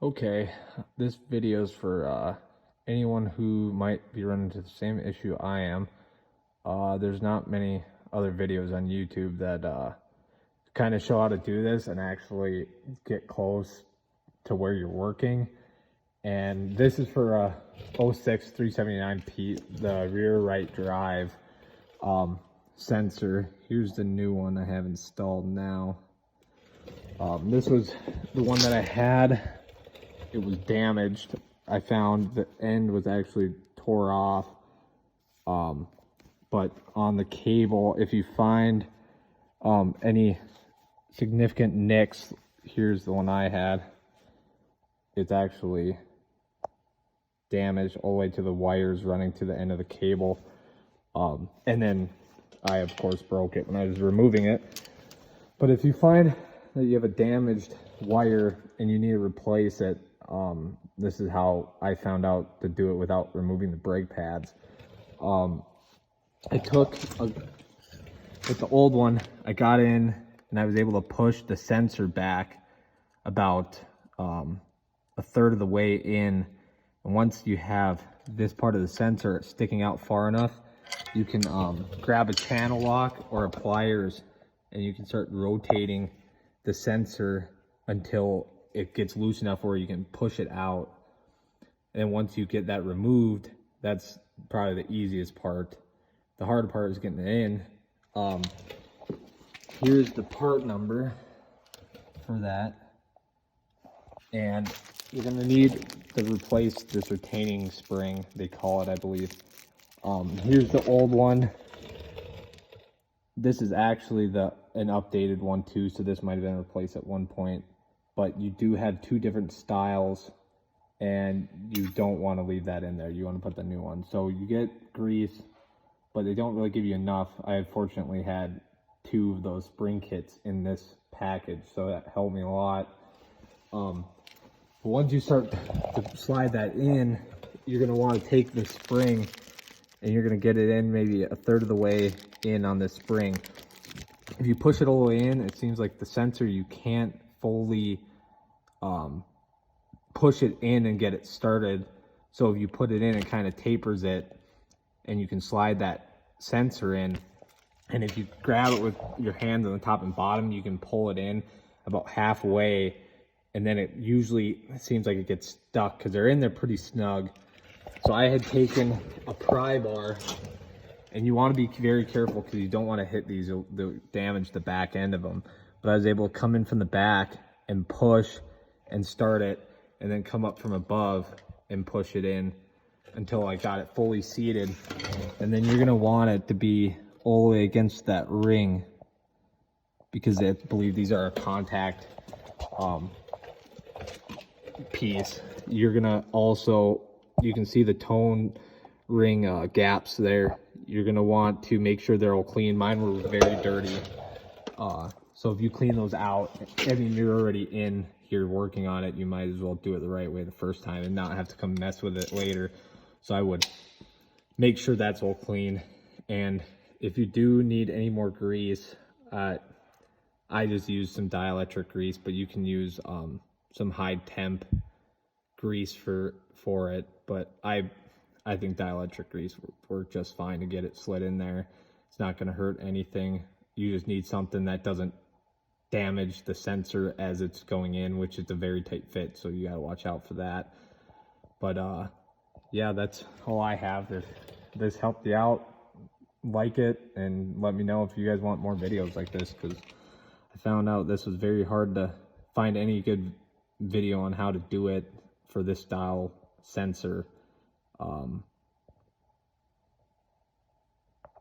Okay, this video is for anyone who might be running into the same issue I am. There's not many other videos on YouTube that kind of show how to do this and actually get close to where you're working. And this is for a 06 379P, the rear right drive sensor. Here's the new one I have installed now. This was the one that I had. It was damaged. I found the end was actually tore off. But on the cable, if you find any significant nicks, here's the one I had. It's actually damaged all the way to the wires running to the end of the cable. And then I, of course, broke it when I was removing it. But if you find that you have a damaged wire and you need to replace it, this is how I found out to do it without removing the brake pads. With the old one, I got in and I was able to push the sensor back about a third of the way in. And once you have this part of the sensor sticking out far enough, you can grab a channel lock or a pliers and you can start rotating the sensor until it gets loose enough where you can push it out. And once you get that removed, that's probably the easiest part. The hard part is getting it in. Here's the part number for that. And you're gonna need to replace this retaining spring, they call it, I believe. Here's the old one. This is actually an updated one too, so this might have been replaced at one point. But you do have two different styles, and you don't want to leave that in there. You want to put the new one. So you get grease, but they don't really give you enough. I unfortunately had two of those spring kits in this package, so that helped me a lot. But once you start to slide that in, you're going to want to take the spring and you're going to get it in maybe a third of the way in on this spring. If you push it all the way in, it seems like the sensor, you can't fully push it in and get it started. So if you put it in, it kind of tapers it and you can slide that sensor in. And if you grab it with your hands on the top and bottom, you can pull it in about halfway, and then it usually seems like it gets stuck because they're in there pretty snug. So I had taken a pry bar, and you want to be very careful because you don't want to hit these, they'll damage the back end of them. But I was able to come in from the back and push and start it, and then come up from above and push it in until I got it fully seated. And then you're gonna want it to be all the way against that ring because I believe these are a contact piece. You're gonna also, you can see the tone ring gaps there. You're gonna want to make sure they're all clean. Mine were very dirty. So if you clean those out, I mean, you're already in here working on it, you might as well do it the right way the first time and not have to come mess with it later. So I would make sure that's all clean. And if you do need any more grease, I just use some dielectric grease, but you can use some high temp grease for it. But I think dielectric grease will work just fine to get it slid in there. It's not going to hurt anything. You just need something that doesn't damage the sensor as it's going in, which is a very tight fit, so you got to watch out for that. But yeah, that's all I have. If this helped you out, like it and let me know if you guys want more videos like this, because I found out this was very hard to find any good video on how to do it for this style sensor.